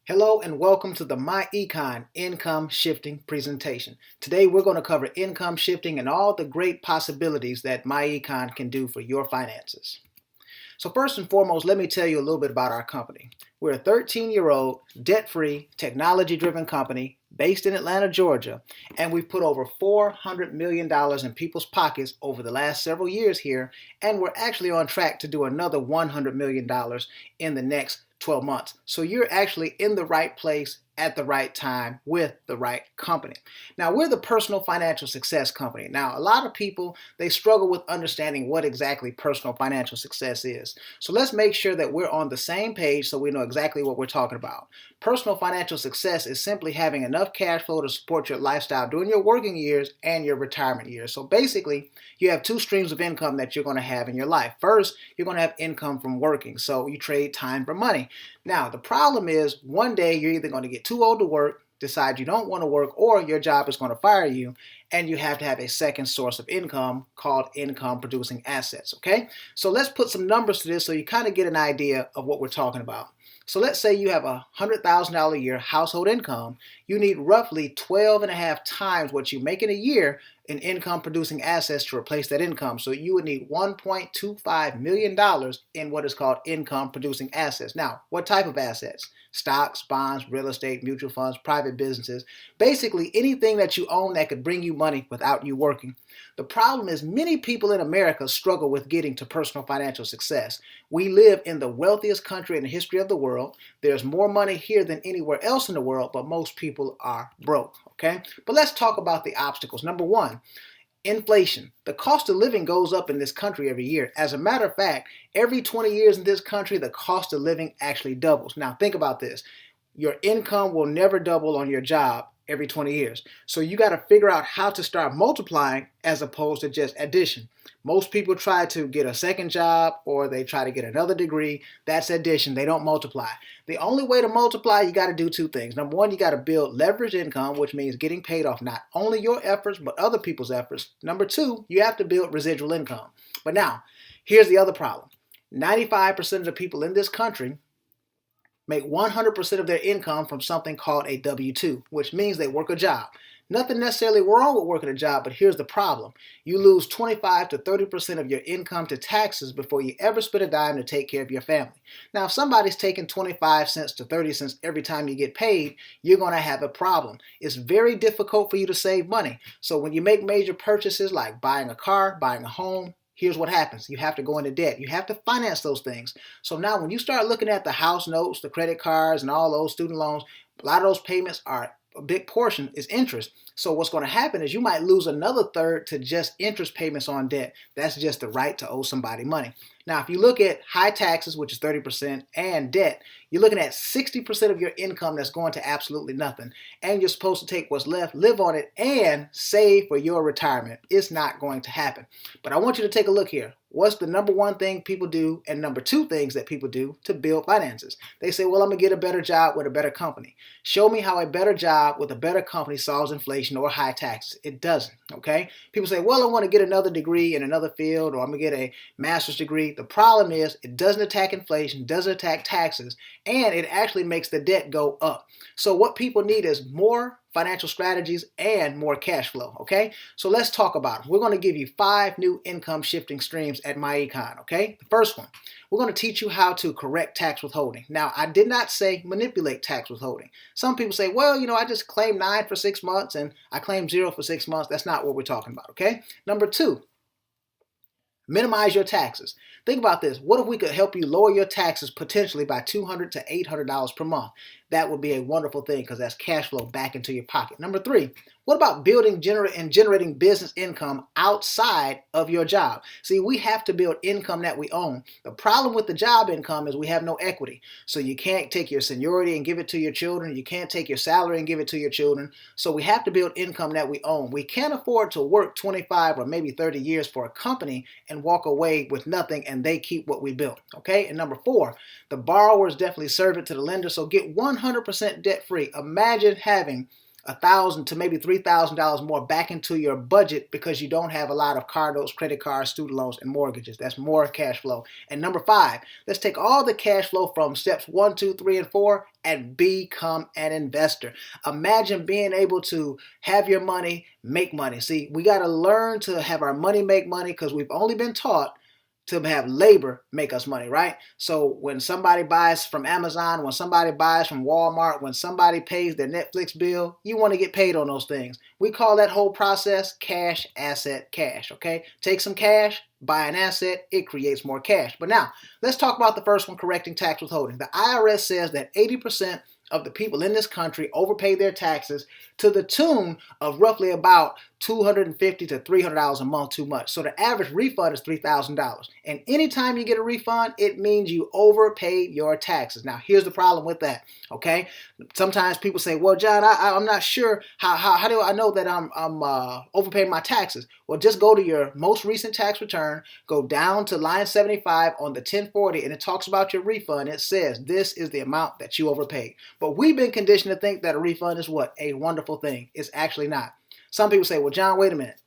Hello and welcome to the myEcon income shifting presentation. Today we're going to cover income shifting and all the great possibilities that myEcon can do for your finances. So first and foremost, let me tell you a little bit about our company. We're a 13-year-old, debt-free, technology-driven company based in Atlanta, Georgia, and we've put over $400 million in people's pockets over the last several years here, and we're actually on track to do another $100 million in the next 12 months. So you're actually in the right place at the right time with the right company. Now, we're the personal financial success company. Now, a lot of people, they struggle with understanding what exactly personal financial success is. So let's make sure that we're on the same page so we know exactly what we're talking about. Personal financial success is simply having enough cash flow to support your lifestyle during your working years and your retirement years. So basically, you have two streams of income that you're going to have in your life. First, you're going to have income from working. So you trade time for money. Now, the problem is one day you're either going to get too old to work, decide you don't want to work, or your job is going to fire you, and you have to have a second source of income called income producing assets, okay? So let's put some numbers to this so you kind of get an idea of what we're talking about. So let's say you have a $100,000 a year household income. You need roughly 12 and a half times what you make in a year in income producing assets to replace that income. So you would need $1.25 million in what is called income producing assets. Now, what type of assets? Stocks, bonds, real estate, mutual funds, private businesses, basically anything that you own that could bring you money without you working. The problem is many people in America struggle with getting to personal financial success. We live in the wealthiest country in the history of the world. There's more money here than anywhere else in the world, but most people are broke, okay? But let's talk about the obstacles. Number one, inflation. The cost of living goes up in this country every year. As a matter of fact, every 20 years in this country, the cost of living actually doubles. Now, think about this. Your income will never double on your job every 20 years. So you got to figure out how to start multiplying as opposed to just addition. Most people try to get a second job or they try to get another degree. That's addition. They don't multiply. The only way to multiply, you got to do two things. Number one, you got to build leverage income, which means getting paid off not only your efforts, but other people's efforts. Number two, you have to build residual income. But now, here's the other problem. 95% of the people in this country make 100% of their income from something called a W-2, which means they work a job. Nothing necessarily wrong with working a job, but here's the problem. You lose 25 to 30% of your income to taxes before you ever spend a dime to take care of your family. Now, if somebody's taking 25 cents to 30 cents every time you get paid, you're going to have a problem. It's very difficult for you to save money. So when you make major purchases like buying a car, buying a home, here's what happens. You have to go into debt. You have to finance those things. So now when you start looking at the house notes, the credit cards, and all those student loans, a lot of those payments are a big portion is interest. So what's going to happen is you might lose another third to just interest payments on debt. That's just the right to owe somebody money. Now, if you look at high taxes, which is 30%, and debt, you're looking at 60% of your income that's going to absolutely nothing. And you're supposed to take what's left, live on it, and save for your retirement. It's not going to happen. But I want you to take a look here. What's the number one thing people do and number two things that people do to build finances? They say, well, I'm going to get a better job with a better company. Show me how a better job with a better company solves inflation or high taxes. It doesn't, okay? People say, well, I want to get another degree in another field or I'm going to get a master's degree. The problem is it doesn't attack inflation, doesn't attack taxes, and it actually makes the debt go up. So what people need is more financial strategies and more cash flow, okay? So let's talk about them. We're going to give you 5 new income shifting streams at myEcon, okay? The first one, we're going to teach you how to correct tax withholding. Now, I did not say manipulate tax withholding. Some people say, well, I just claimed 9 for 6 months and I claimed 0 for 6 months. That's not what we're talking about, okay? Number 2, minimize your taxes. Think about this. What if we could help you lower your taxes potentially by $200 to $800 per month? That would be a wonderful thing because that's cash flow back into your pocket. Number 3, what about building and generating business income outside of your job? See, we have to build income that we own. The problem with the job income is we have no equity. So you can't take your seniority and give it to your children. You can't take your salary and give it to your children. So we have to build income that we own. We can't afford to work 25 or maybe 30 years for a company and walk away with nothing and they keep what we built, okay? And number 4, the borrower is definitely servant to the lender, so get 100% debt free. Imagine having $1,000 to maybe $3,000 more back into your budget because you don't have a lot of car notes, credit cards, student loans, and mortgages. That's more cash flow. And number 5, let's take all the cash flow from steps 1, 2, 3, and 4 and become an investor. Imagine being able to have your money make money. See, we got to learn to have our money make money because we've only been taught to have labor make us money, right? So when somebody buys from Amazon, when somebody buys from Walmart, when somebody pays their Netflix bill, you want to get paid on those things. We call that whole process cash, asset, cash, okay? Take some cash, buy an asset, it creates more cash. But now, let's talk about the first one, correcting tax withholding. The IRS says that 80% of the people in this country overpay their taxes to the tune of roughly about $250 to $300 a month too much. So the average refund is $3,000. And anytime you get a refund, it means you overpaid your taxes. Now, here's the problem with that, okay? Sometimes people say, well, John, I'm not sure. How do I know that I'm overpaying my taxes? Well, just go to your most recent tax return, go down to line 75 on the 1040, and it talks about your refund. It says this is the amount that you overpaid. But we've been conditioned to think that a refund is what? A wonderful thing. It's actually not. Some people say, well, John, wait a minute.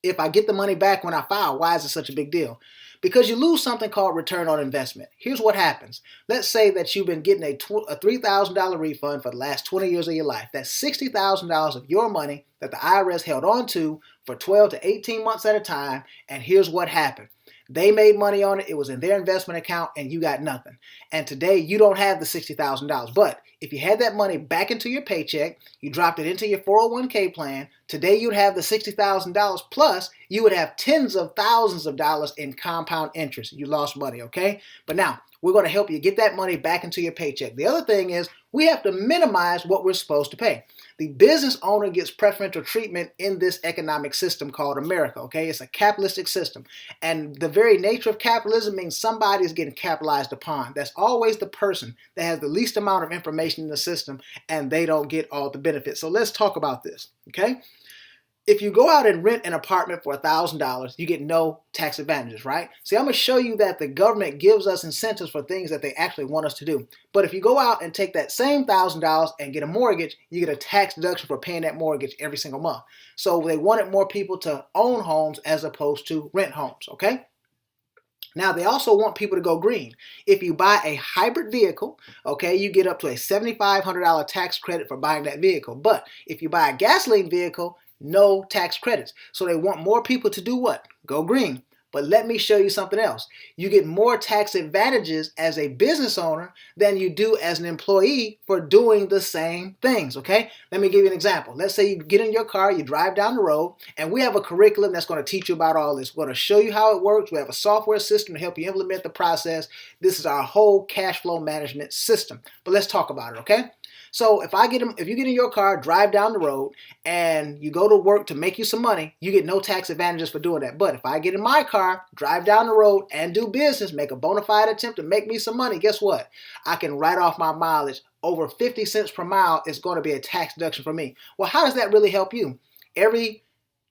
If I get the money back when I file, why is it such a big deal? Because you lose something called return on investment. Here's what happens. Let's say that you've been getting a $3,000 refund for the last 20 years of your life. That's $60,000 of your money that the IRS held on to for 12 to 18 months at a time. And here's what happened. They made money on it. It was in their investment account and you got nothing. And today you don't have the $60,000. But if you had that money back into your paycheck, you dropped it into your 401k plan, today you'd have the $60,000 plus you would have tens of thousands of dollars in compound interest. You lost money, okay? But now we're going to help you get that money back into your paycheck. The other thing is we have to minimize what we're supposed to pay. The business owner gets preferential treatment in this economic system called America, okay? It's a capitalistic system. And the very nature of capitalism means somebody is getting capitalized upon. That's always the person that has the least amount of information in the system and they don't get all the benefits. So let's talk about this, okay? If you go out and rent an apartment for $1,000, you get no tax advantages, right? See, I'm going to show you that the government gives us incentives for things that they actually want us to do. But if you go out and take that same $1,000 and get a mortgage, you get a tax deduction for paying that mortgage every single month. So they wanted more people to own homes as opposed to rent homes, okay? Now, they also want people to go green. If you buy a hybrid vehicle, okay, you get up to a $7,500 tax credit for buying that vehicle. But if you buy a gasoline vehicle, no tax credits. So they want more people to do what? Go green. But let me show you something else. You get more tax advantages as a business owner than you do as an employee for doing the same things, okay? Let me give you an example. Let's say you get in your car, you drive down the road, and we have a curriculum that's going to teach you about all this. We're going to show you how it works. We have a software system to help you implement the process. This is our whole cash flow management system. But let's talk about it, okay? So if you get in your car, drive down the road, and you go to work to make you some money, you get no tax advantages for doing that. But if I get in my car, drive down the road, and do business, make a bona fide attempt to make me some money, guess what? I can write off my mileage. Over 50 cents per mile is going to be a tax deduction for me. Well, how does that really help you? Every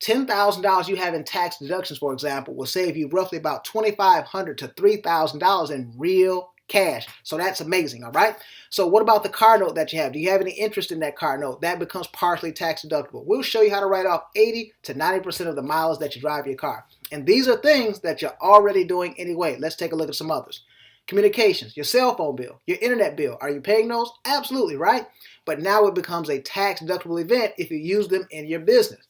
$10,000 you have in tax deductions, for example, will save you roughly about $2,500 to $3,000 in real cash. So that's amazing, all right? So what about the car note that you have? Do you have any interest in that car note? That becomes partially tax deductible. We'll show you how to write off 80 to 90% of the miles that you drive your car. And these are things that you're already doing anyway. Let's take a look at some others. Communications, your cell phone bill, your internet bill. Are you paying those? Absolutely, right? But now it becomes a tax deductible event if you use them in your business.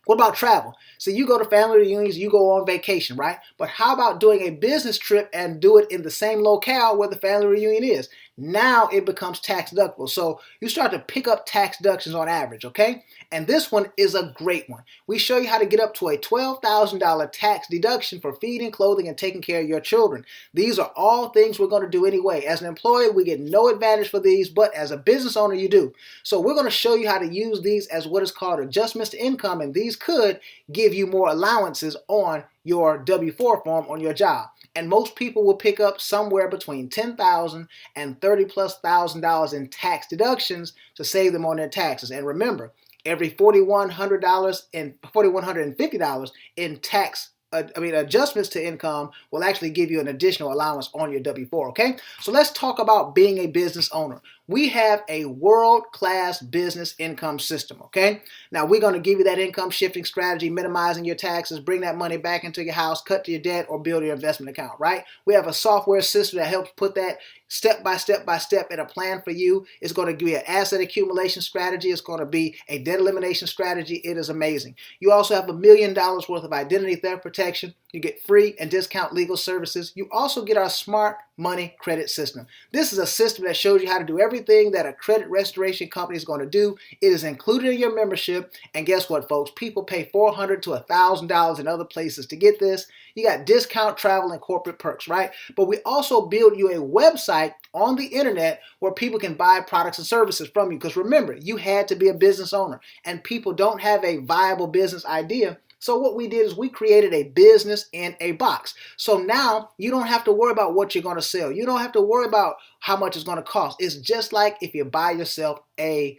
What about travel? So you go to family reunions, you go on vacation, right? But how about doing a business trip and do it in the same locale where the family reunion is? Now it becomes tax deductible. So you start to pick up tax deductions on average, okay? And this one is a great one. We show you how to get up to a $12,000 tax deduction for feeding, clothing, and taking care of your children. These are all things we're going to do anyway. As an employee, we get no advantage for these, but as a business owner, you do. So we're going to show you how to use these as what is called adjustments to income, and these could give you more allowances on your W-4 form on your job. And most people will pick up somewhere between $10,000 and $30,000+ in tax deductions to save them on their taxes. And remember, every $4,150 in tax adjustments to income will actually give you an additional allowance on your W-4, okay? So let's talk about being a business owner. We have a world-class business income system, okay? Now, we're going to give you that income shifting strategy, minimizing your taxes, bring that money back into your house, cut to your debt, or build your investment account, right? We have a software system that helps put that step by step in a plan for you. It's going to give you an asset accumulation strategy. It's going to be a debt elimination strategy. It is amazing. You also have $1 million worth of identity theft protection. You get free and discount legal services. You also get our smart money credit system. This is a system that shows you how to do everything that a credit restoration company is going to do. It is included in your membership. And guess what, folks? People pay $400 to $1,000 in other places to get this. You got discount travel and corporate perks, right? But we also build you a website on the internet where people can buy products and services from you. Because remember, you had to be a business owner and people don't have a viable business idea. So what we did is we created a business in a box. So now you don't have to worry about what you're going to sell. You don't have to worry about how much it's going to cost. It's just like if you buy yourself a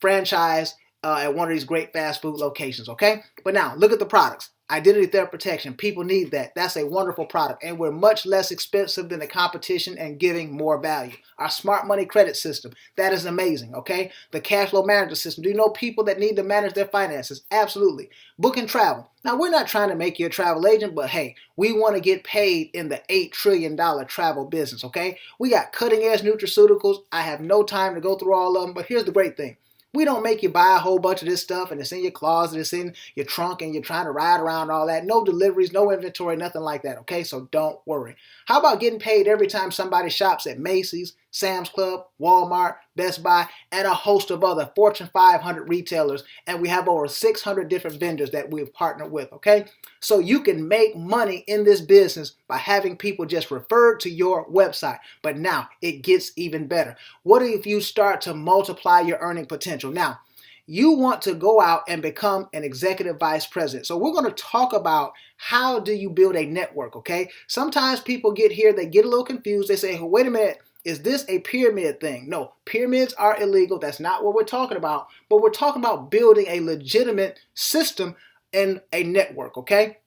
franchise at one of these great fast food locations, okay? But now look at the products. Identity theft protection. People need that. That's a wonderful product. And we're much less expensive than the competition and giving more value. Our smart money credit system. That is amazing, okay? The cash flow management system. Do you know people that need to manage their finances? Absolutely. Book and travel. Now, we're not trying to make you a travel agent, but hey, we want to get paid in the $8 trillion travel business, okay? We got cutting edge nutraceuticals. I have no time to go through all of them, but here's the great thing. We don't make you buy a whole bunch of this stuff and it's in your closet, it's in your trunk, and you're trying to ride around all that. No deliveries, no inventory, nothing like that, okay? So don't worry. How about getting paid every time somebody shops at Macy's, Sam's Club, Walmart, Best Buy, and a host of other Fortune 500 retailers, and we have over 600 different vendors that we've partnered with, okay? So you can make money in this business by having people just referred to your website. But now it gets even better. What if you start to multiply your earning potential? Now, you want to go out and become an executive vice president. So we're going to talk about how do you build a network, okay? Sometimes people get here, they get a little confused. They say, wait a minute, is this a pyramid thing? No, pyramids are illegal. That's not what we're talking about. But we're talking about building a legitimate system and a network, okay?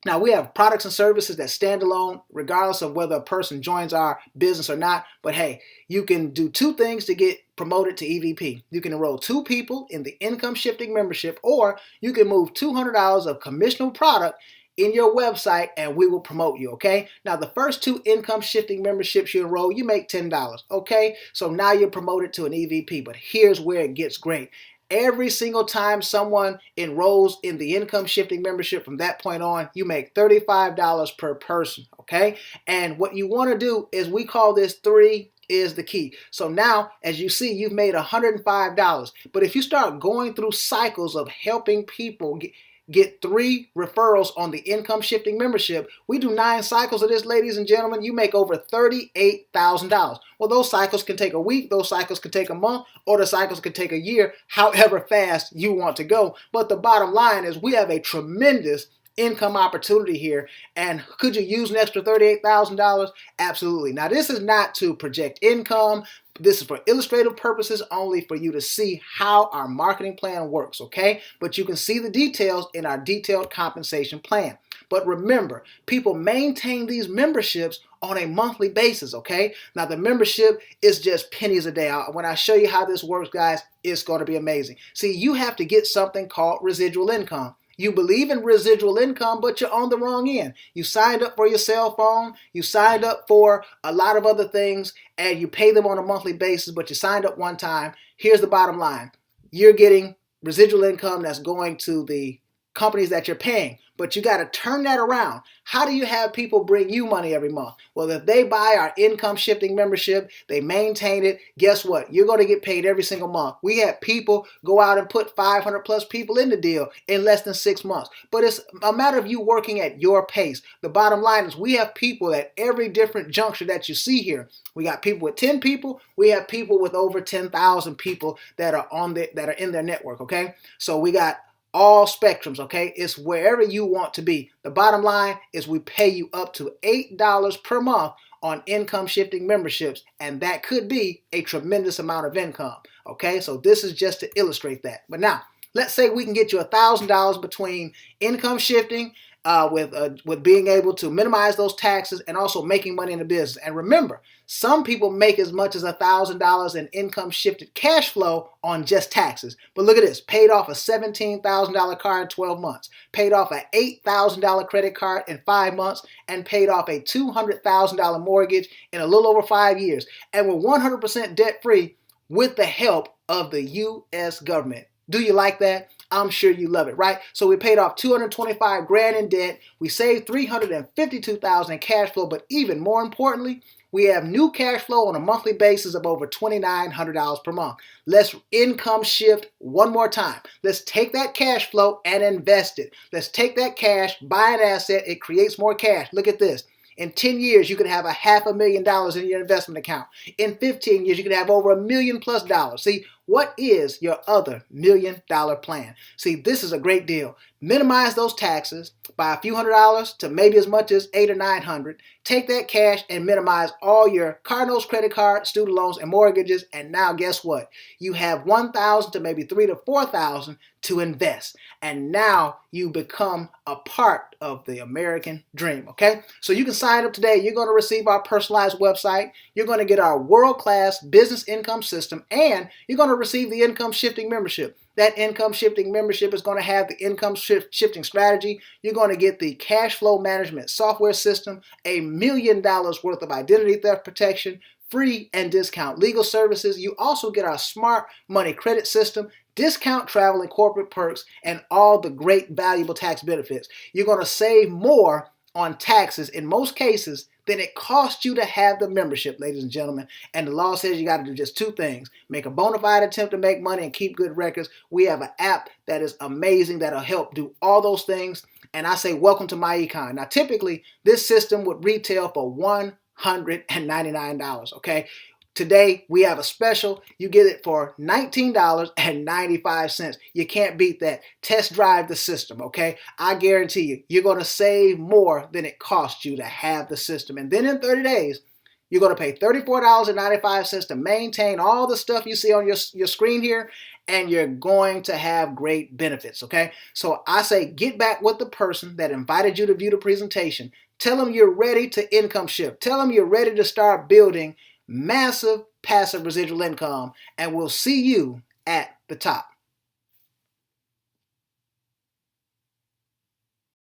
Now, we have products and services that stand alone regardless of whether a person joins our business or not. But hey, you can do two things to get promoted to EVP. You can enroll 2 people in the income shifting membership, or you can move $200 of commissionable product in your website and we will promote you, okay? Now, the first 2 income shifting memberships you enroll, you make $10, okay? So now you're promoted to an EVP, but here's where it gets great. Every single time someone enrolls in the income shifting membership from that point on, you make $35 per person, okay? And what you want to do is we call this 3 is the key. So now, as you see, you've made $105. But if you start going through cycles of helping people get 3 referrals on the income shifting membership, we do 9 cycles of this, ladies and gentlemen, you make over $38,000. Well, those cycles can take a week, those cycles can take a month, or the cycles can take a year, however fast you want to go. But the bottom line is we have a tremendous income opportunity here. And could you use an extra $38,000? Absolutely. Now, this is not to project income. This is for illustrative purposes only, for you to see how our marketing plan works, okay? But you can see the details in our detailed compensation plan. But remember, people maintain these memberships on a monthly basis, okay? Now, the membership is just pennies a day. When I show you how this works, guys, it's going to be amazing. See, you have to get something called residual income. You believe in residual income, but you're on the wrong end. You signed up for your cell phone, you signed up for a lot of other things, and you pay them on a monthly basis, but you signed up one time. Here's the bottom line. You're getting residual income that's going to the companies that you're paying, but you got to turn that around. How do you have people bring you money every month? Well, if they buy our income shifting membership, they maintain it, guess what? You're going to get paid every single month. We had people go out and put 500 plus people in the deal in less than 6 months. But it's a matter of you working at your pace. The bottom line is we have people at every different juncture that you see here. We got people with 10 people. We have people with over 10,000 people that are in their network, okay? So we got all spectrums, okay? It's wherever you want to be. The bottom line is we pay you up to $8 per month on income shifting memberships, and that could be a tremendous amount of income, okay? So this is just to illustrate that. But now, let's say we can get you $1,000 between income shifting with being able to minimize those taxes and also making money in the business. And remember, some people make as much as $1,000 in income shifted cash flow on just taxes. But look at this, paid off a $17,000 car in 12 months, paid off an $8,000 credit card in 5 months, and paid off a $200,000 mortgage in a little over 5 years. And we're 100% debt free with the help of the U.S. government. Do you like that? I'm sure you love it, right? So we paid off $225,000 in debt. We saved $352,000 in cash flow, but even more importantly, we have new cash flow on a monthly basis of over $2,900 per month. Let's income shift one more time. Let's take that cash flow and invest it. Let's take that cash, buy an asset. It creates more cash. Look at this. In 10 years, you could have $500,000 in your investment account. In 15 years, you could have over $1 million plus. See, what is your other $1 million plan? See, this is a great deal. Minimize those taxes by a few $100s to maybe as much as $800 or $900. Take that cash and minimize all your car notes, credit cards, student loans, and mortgages. And now guess what? You have $1,000 to maybe $3,000 to $4,000 to invest. And now you become a part of the American dream, okay? So you can sign up today. You're going to receive our personalized website. You're going to get our world-class business income system, and you're going to receive the income shifting membership. That income shifting membership is going to have the income shifting strategy. You're going to get the cash flow management software system, $1 million worth of identity theft protection, free and discount legal services. You also get our smart money credit system, discount travel and corporate perks, and all the great valuable tax benefits. You're going to save more on taxes in most cases than it costs you to have the membership, ladies and gentlemen. And the law says you got to do just two things: make a bona fide attempt to make money and keep good records. We have an app that is amazing that'll help do all those things. And I say, welcome to myEcon. Now, typically, this system would retail for $199, okay? Today, we have a special. You get it for $19.95. You can't beat that. Test drive the system, okay? I guarantee you, you're going to save more than it costs you to have the system. And then in 30 days, you're going to pay $34.95 to maintain all the stuff you see on your screen here, and you're going to have great benefits, okay? So I say get back with the person that invited you to view the presentation. Tell them you're ready to income shift. Tell them you're ready to start building massive passive residual income, and we'll see you at the top.